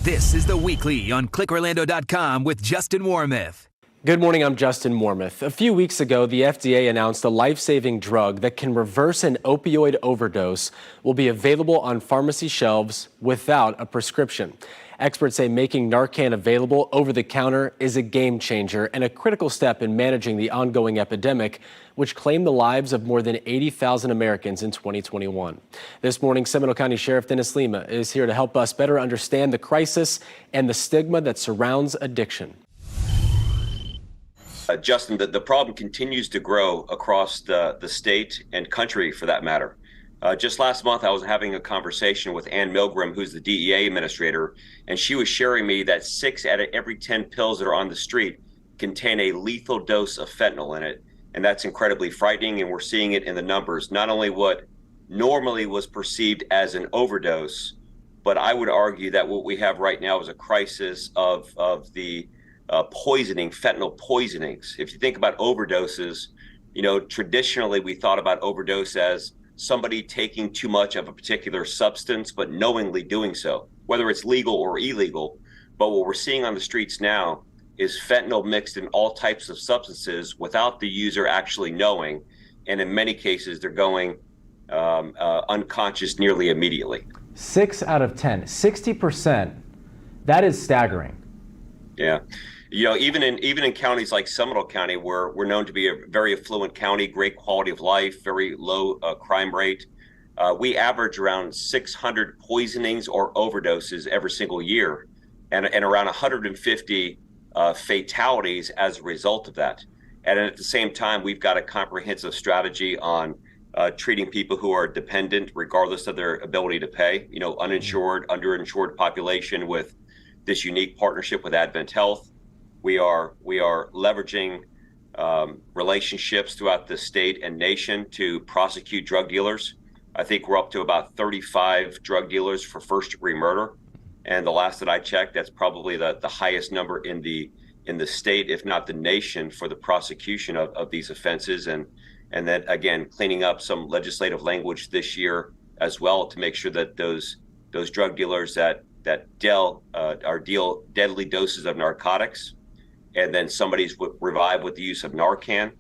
This is The Weekly on ClickOrlando.com with Justin Warmoth. Good morning, I'm Justin Warmoth. A few weeks ago, the FDA announced a life-saving drug that can reverse an opioid overdose will be available on pharmacy shelves without a prescription. Experts say making Narcan available over the counter is a game changer and a critical step in managing the ongoing epidemic, which claimed the lives of more than 80,000 Americans in 2021. This morning, Seminole County Sheriff Dennis Lemma is here to help us better understand the crisis and the stigma that surrounds addiction. Justin, the problem continues to grow across the state and country, for that matter. Just last month, I was having a conversation with Ann Milgram, who's the DEA administrator, and she was sharing me that 6 out of every 10 pills that are on the street contain a lethal dose of fentanyl in it. And that's incredibly frightening, and we're seeing it in the numbers. Not only what normally was perceived as an overdose, but I would argue that what we have right now is a crisis of the poisoning, fentanyl poisonings. If you think about overdoses, traditionally we thought about overdose as somebody taking too much of a particular substance, but knowingly doing so, whether it's legal or illegal. But what we're seeing on the streets now is fentanyl mixed in all types of substances without the user actually knowing. And in many cases, they're going unconscious nearly immediately. 6 out of 10, 60%, that is staggering. Yeah. Even in counties like Seminole County, where we're known to be a very affluent county, great quality of life, very low crime rate, we average around 600 poisonings or overdoses every single year, and around 150 fatalities as a result of that. And at the same time, we've got a comprehensive strategy on treating people who are dependent, regardless of their ability to pay. Uninsured, underinsured population with this unique partnership with Advent Health. We are leveraging relationships throughout the state and nation to prosecute drug dealers. I think we're up to about 35 drug dealers for first-degree murder, and the last that I checked, that's probably the highest number in the state, if not the nation, for the prosecution of these offenses. And then again, cleaning up some legislative language this year as well to make sure that those drug dealers that deal deadly doses of narcotics, and then somebody's revived with the use of Narcan,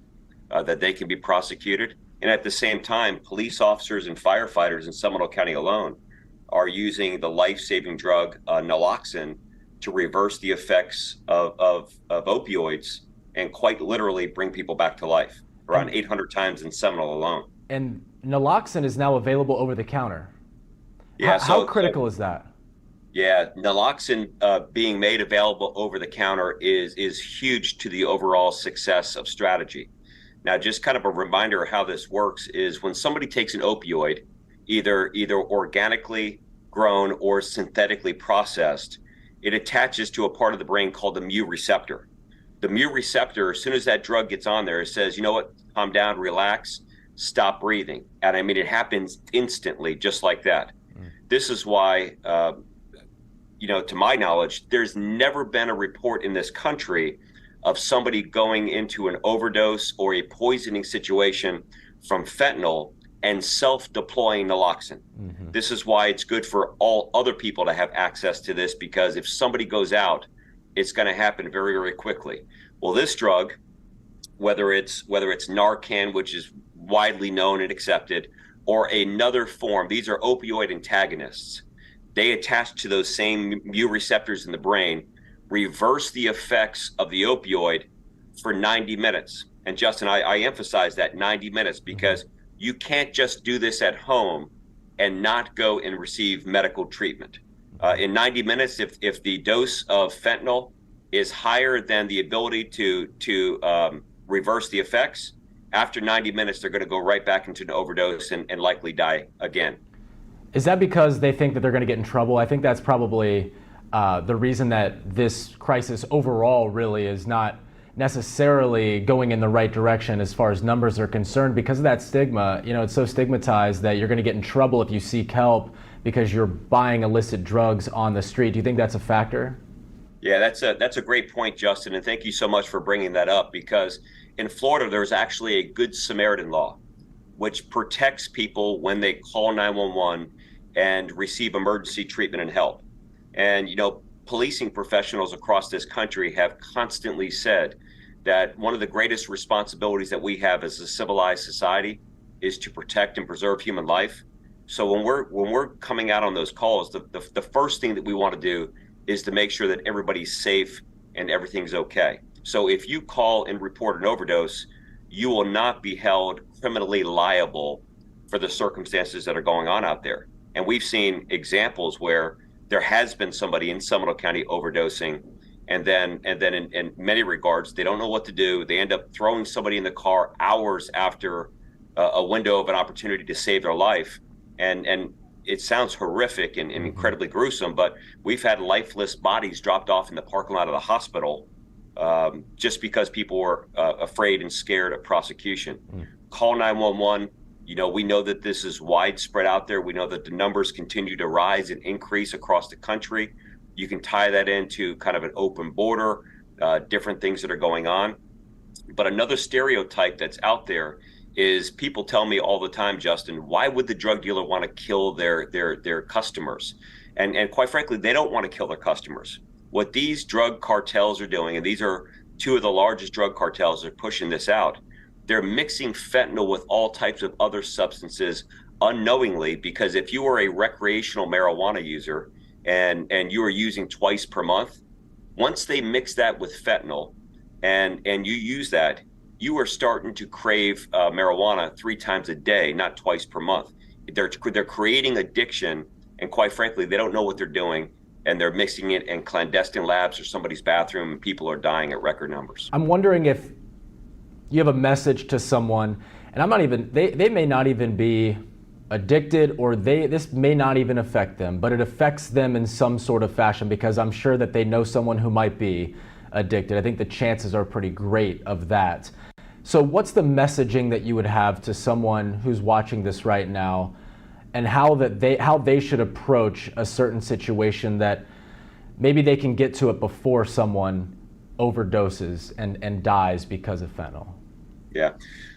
that they can be prosecuted. And at the same time, police officers and firefighters in Seminole County alone are using the life-saving drug naloxone to reverse the effects of opioids and quite literally bring people back to life, around 800 times in Seminole alone. And naloxone is now available over the counter. Yeah, how critical is that? Yeah, naloxone being made available over the counter is huge to the overall success of strategy. Now, just kind of a reminder of how this works is when somebody takes an opioid, either organically grown or synthetically processed, it attaches to a part of the brain called the mu receptor. The mu receptor, as soon as that drug gets on there, it says, you know what, calm down, relax, stop breathing. And I mean, it happens instantly, just like that. This is why, to my knowledge, there's never been a report in this country of somebody going into an overdose or a poisoning situation from fentanyl and self-deploying naloxone. Mm-hmm. This is why it's good for all other people to have access to this, because if somebody goes out, it's going to happen very, very quickly. Well, this drug, whether it's Narcan, which is widely known and accepted, or another form, these are opioid antagonists. They attach to those same mu receptors in the brain, reverse the effects of the opioid for 90 minutes. And Justin, I emphasize that 90 minutes because you can't just do this at home and not go and receive medical treatment. In 90 minutes, if the dose of fentanyl is higher than the ability to reverse the effects, after 90 minutes, they're going to go right back into an overdose and likely die again. Is that because they think that they're going to get in trouble? I think that's probably the reason that this crisis overall really is not necessarily going in the right direction as far as numbers are concerned, because of that stigma. It's so stigmatized that you're going to get in trouble if you seek help because you're buying illicit drugs on the street. Do you think that's a factor? Yeah, that's a great point, Justin, and thank you so much for bringing that up, because in Florida, there's actually a Good Samaritan law, which protects people when they call 911 and receive emergency treatment and help. And, policing professionals across this country have constantly said that one of the greatest responsibilities that we have as a civilized society is to protect and preserve human life. So when we're coming out on those calls, the first thing that we want to do is to make sure that everybody's safe and everything's okay. So if you call and report an overdose, you will not be held criminally liable for the circumstances that are going on out there. And we've seen examples where there has been somebody in Seminole County overdosing, and then in many regards, they don't know what to do. They end up throwing somebody in the car hours after a window of an opportunity to save their life. And it sounds horrific and incredibly gruesome, but we've had lifeless bodies dropped off in the parking lot of the hospital just because people were afraid and scared of prosecution. Call 911. You know, we know that this is widespread out there. We know that the numbers continue to rise and increase across the country. You can tie that into kind of an open border, different things that are going on. But another stereotype that's out there is people tell me all the time, Justin, why would the drug dealer want to kill their customers? And quite frankly, they don't want to kill their customers. What these drug cartels are doing, and these are two of the largest drug cartels that are pushing this out, they're mixing fentanyl with all types of other substances unknowingly, because if you are a recreational marijuana user and you are using twice per month, once they mix that with fentanyl and you use that, you are starting to crave marijuana 3 times a day, not twice per month. They're creating addiction, and quite frankly, they don't know what they're doing, and they're mixing it in clandestine labs or somebody's bathroom, and people are dying at record numbers. I'm wondering if you have a message to someone, and I'm not even, they may not even be addicted, or this may not even affect them, but it affects them in some sort of fashion, because I'm sure that they know someone who might be addicted. I think the chances are pretty great of that. So what's the messaging that you would have to someone who's watching this right now, and how they should approach a certain situation that maybe they can get to it before someone overdoses and dies because of fentanyl? Yeah.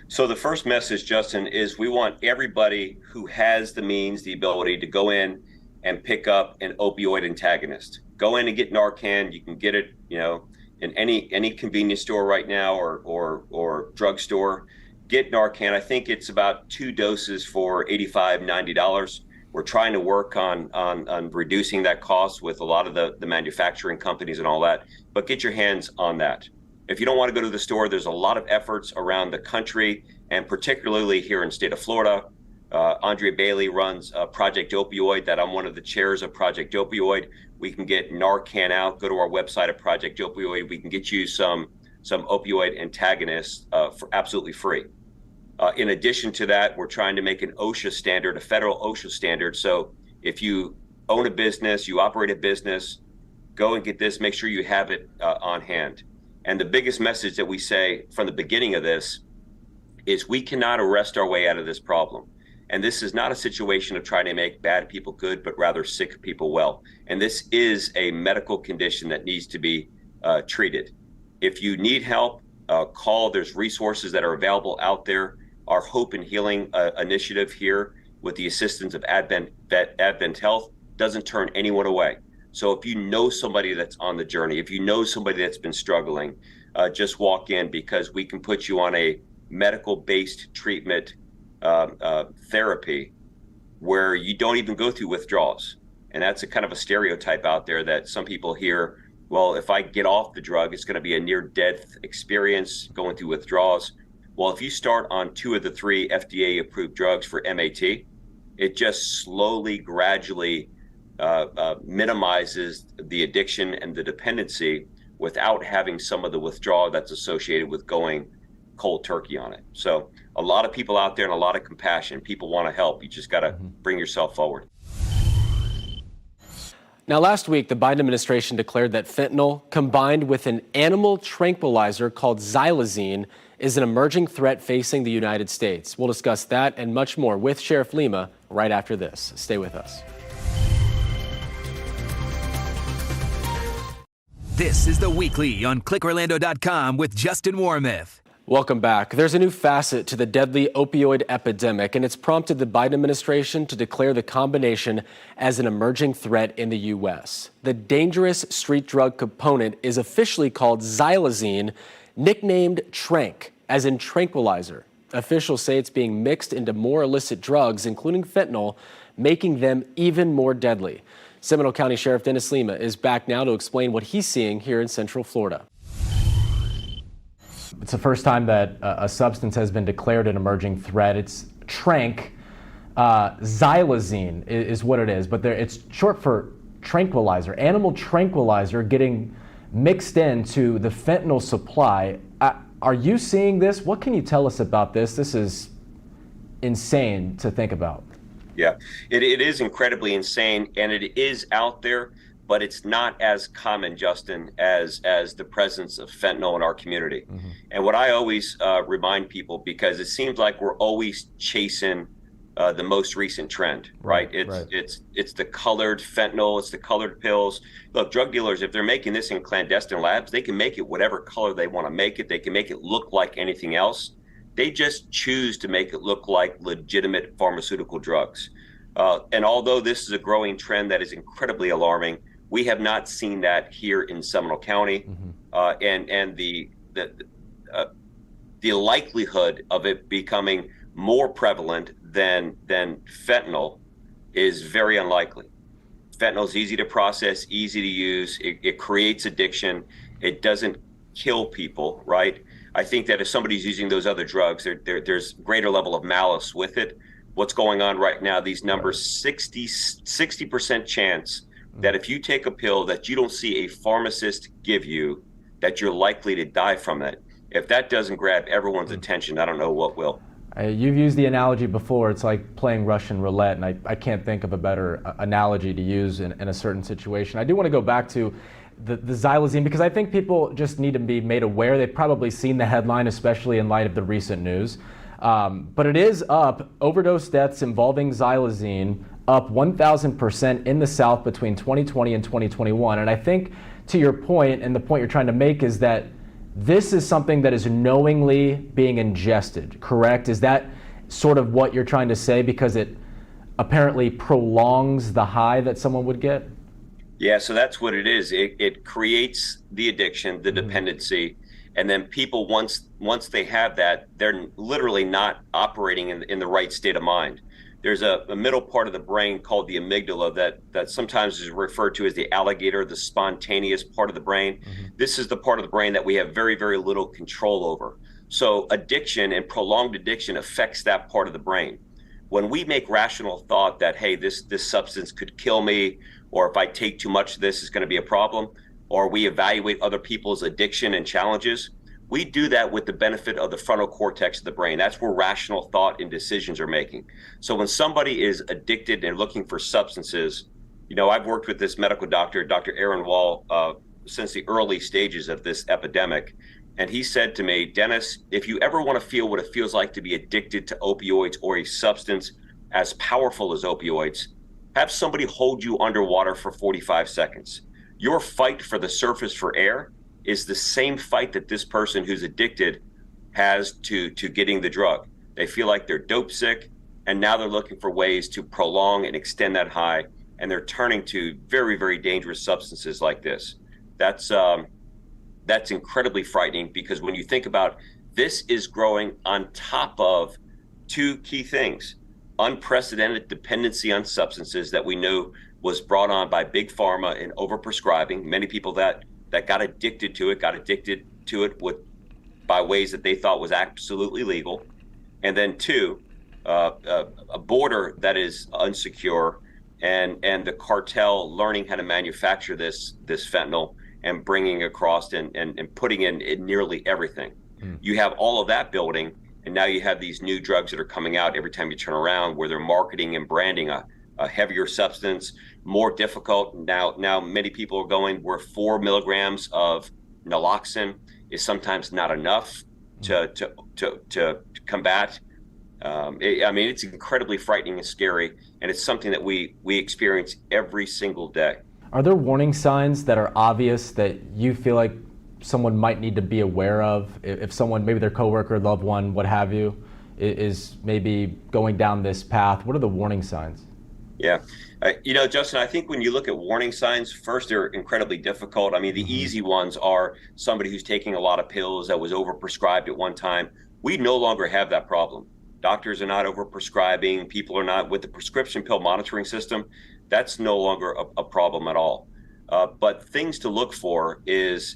So the first message, Justin, is we want everybody who has the means, the ability to go in and pick up an opioid antagonist. Go in and get Narcan. You can get it, you know, in any convenience store right now or drugstore. Get Narcan. I think it's about 2 doses for $85, $90. We're trying to work on reducing that cost with a lot of the manufacturing companies and all that, but get your hands on that. If you don't want to go to the store, there's a lot of efforts around the country, and particularly here in the state of Florida. Andre Bailey runs Project Opioid, that I'm one of the chairs of Project Opioid. We can get Narcan out. Go to our website at Project Opioid. We can get you some opioid antagonists for absolutely free. In addition to that, we're trying to make an OSHA standard, a federal OSHA standard. So if you own a business, you operate a business, go and get this, make sure you have it on hand. And the biggest message that we say from the beginning of this is we cannot arrest our way out of this problem. And this is not a situation of trying to make bad people good, but rather sick people well. And this is a medical condition that needs to be treated. If you need help, call. There's resources that are available out there. Our Hope and Healing initiative here, with the assistance of Advent Health, doesn't turn anyone away. So if you know somebody that's on the journey, if you know somebody that's been struggling, just walk in, because we can put you on a medical-based treatment therapy where you don't even go through withdrawals. And that's a kind of a stereotype out there that some people hear, well, if I get off the drug, it's going to be a near-death experience going through withdrawals. Well, if you start on 2 of the 3 FDA-approved drugs for MAT, it just slowly, gradually minimizes the addiction and the dependency without having some of the withdrawal that's associated with going cold turkey on it. So a lot of people out there and a lot of compassion. People want to help. You just got to bring yourself forward. Now, last week, the Biden administration declared that fentanyl, combined with an animal tranquilizer called Xylazine, is an emerging threat facing the United States. We'll discuss that and much more with Sheriff Lemma right after this. Stay with us. This is The Weekly on ClickOrlando.com with Justin Warmoth. Welcome back. There's a new facet to the deadly opioid epidemic, and it's prompted the Biden administration to declare the combination as an emerging threat in the U.S. The dangerous street drug component is officially called Xylazine, nicknamed Tranq, as in tranquilizer. Officials say it's being mixed into more illicit drugs, including fentanyl, making them even more deadly. Seminole County Sheriff Dennis Lemma is back now to explain what he's seeing here in Central Florida. It's the first time that a substance has been declared an emerging threat. It's Tranq. Xylazine is what it is, but it's short for tranquilizer, animal tranquilizer getting mixed into the fentanyl supply. Are you seeing this? What can you tell us about this? This is insane to think about. Yeah, it is incredibly insane, and it is out there, but it's not as common, Justin, as the presence of fentanyl in our community. Mm-hmm. And what I always remind people, because it seems like we're always chasing the most recent trend, right? It's the colored fentanyl, it's the colored pills. Look, drug dealers, if they're making this in clandestine labs, they can make it whatever color they want to make it. They can make it look like anything else. They just choose to make it look like legitimate pharmaceutical drugs. And although this is a growing trend that is incredibly alarming, we have not seen that here in Seminole County. Mm-hmm. And the likelihood of it becoming more prevalent than fentanyl is very unlikely. Fentanyl is easy to process, easy to use. It creates addiction. It doesn't kill people, right? I think that if somebody's using those other drugs, there's greater level of malice with it. What's going on right now, these numbers, 60% chance that if you take a pill that you don't see a pharmacist give you, that you're likely to die from it. If that doesn't grab everyone's attention, I don't know what will. You've used the analogy before. It's like playing Russian roulette, and I can't think of a better analogy to use in a certain situation. I do want to go back to the Xylazine, because I think people just need to be made aware. They've probably seen the headline, especially in light of the recent news. But it is up. Overdose deaths involving Xylazine up 1,000% in the South between 2020 and 2021. And I think, to your point, and the point you're trying to make, is that this is something that is knowingly being ingested, correct? Is that sort of what you're trying to say, because it apparently prolongs the high that someone would get? Yeah, so that's what it is. It creates the addiction, the dependency, and then people, once they have that, they're literally not operating in the right state of mind. There's a middle part of the brain called the amygdala that sometimes is referred to as the alligator, the spontaneous part of the brain. Mm-hmm. This is the part of the brain that we have very, very little control over. So addiction and prolonged addiction affects that part of the brain. When we make rational thought that, hey, this substance could kill me, or if I take too much of this, it's going to be a problem, or we evaluate other people's addiction and challenges, we do that with the benefit of the frontal cortex of the brain. That's where rational thought and decisions are making. So when somebody is addicted and looking for substances, I've worked with this medical doctor, Dr. Aaron Wall, since the early stages of this epidemic. And he said to me, Dennis, if you ever want to feel what it feels like to be addicted to opioids or a substance as powerful as opioids, have somebody hold you underwater for 45 seconds. Your fight for the surface for air is the same fight that this person who's addicted has to getting the drug. They feel like they're dope sick, and now they're looking for ways to prolong and extend that high, and they're turning to very, very dangerous substances like this. That's incredibly frightening, because when you think about this, is growing on top of two key things: unprecedented dependency on substances that we know was brought on by big pharma and overprescribing. Many people that got addicted to it by ways that they thought was absolutely legal. And then two, a border that is unsecure, and the cartel learning how to manufacture this fentanyl and bringing across and putting in nearly everything. You have all of that building, and now you have these new drugs that are coming out every time you turn around, where they're marketing and branding a heavier substance, more difficult. Now many people are going where 4 milligrams of naloxone is sometimes not enough to combat. It's incredibly frightening and scary, and it's something that we experience every single day. Are there warning signs that are obvious that you feel like someone might need to be aware of if someone, maybe their coworker, loved one, what have you, is maybe going down this path? What are the warning signs? Yeah. Justin, I think when you look at warning signs, first, they're incredibly difficult. I mean, the easy ones are somebody who's taking a lot of pills that was overprescribed at one time. We no longer have that problem. Doctors are not overprescribing. People are not with the prescription pill monitoring system. That's no longer a problem at all. But things to look for is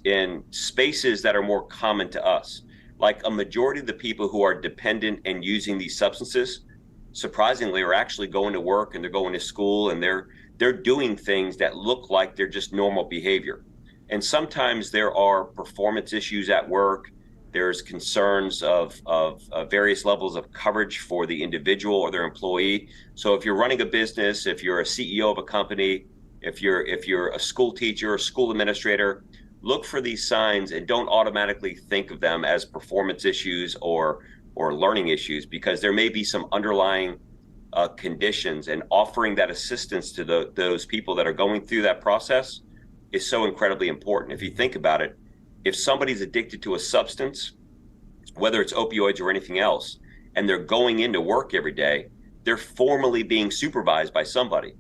in spaces that are more common to us. Like a majority of the people who are dependent and using these substances, surprisingly, are actually going to work and they're going to school and they're doing things that look like they're just normal behavior. And sometimes there are performance issues at work. There's concerns of various levels of coverage for the individual or their employee. So if you're running a business, if you're a CEO of a company, if you're a school teacher or school administrator, look for these signs and don't automatically think of them as performance issues or learning issues, because there may be some underlying conditions, and offering that assistance to those people that are going through that process is so incredibly important. If you think about it, if somebody's addicted to a substance, whether it's opioids or anything else, and they're going into work every day, they're formally being supervised by somebody.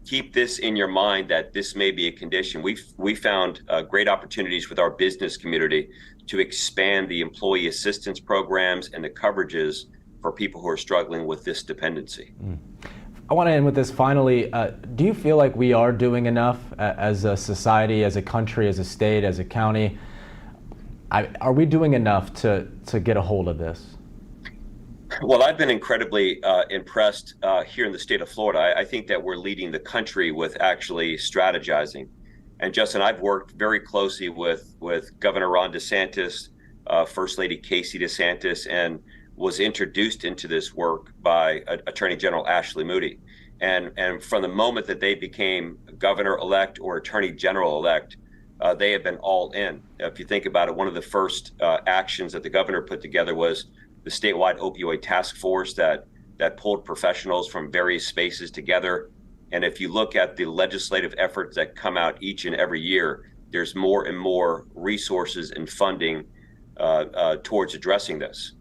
Keep this in your mind that this may be a condition. We found great opportunities with our business community to expand the employee assistance programs and the coverages for people who are struggling with this dependency. I want to end with this finally. Do you feel like we are doing enough as a society, as a country, as a state, as a county? Are we doing enough to get a hold of this? Well, I've been incredibly impressed here in the state of Florida. I think that we're leading the country with actually strategizing. And Justin, I've worked very closely with Governor Ron DeSantis, First Lady Casey DeSantis, and was introduced into this work by Attorney General Ashley Moody. And from the moment that they became governor-elect or attorney general-elect, they have been all in. If you think about it, one of the first actions that the governor put together was the statewide opioid task force that pulled professionals from various spaces together. And if you look at the legislative efforts that come out each and every year, there's more and more resources and funding towards addressing this.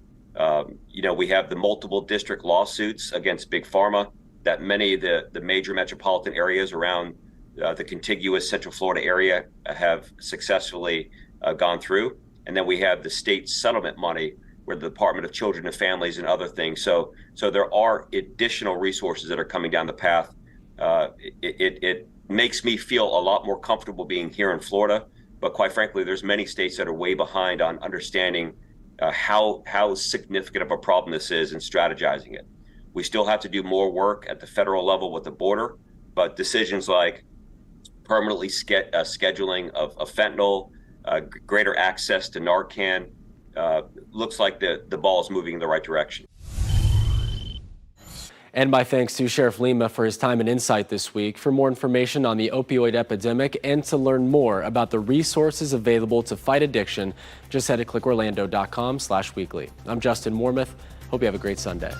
We have the multiple district lawsuits against Big Pharma that many of the major metropolitan areas around the contiguous Central Florida area have successfully gone through. And then we have the state settlement money where the Department of Children and Families and other things. So there are additional resources that are coming down the path. It makes me feel a lot more comfortable being here in Florida, but quite frankly, there's many states that are way behind on understanding how significant of a problem this is and strategizing it. We still have to do more work at the federal level with the border, but decisions like permanently scheduling of fentanyl, greater access to Narcan, looks like the ball is moving in the right direction. And my thanks to Sheriff Lemma for his time and insight this week. For more information on the opioid epidemic and to learn more about the resources available to fight addiction, just head to clickorlando.com/weekly. I'm Justin Warmoth. Hope you have a great Sunday.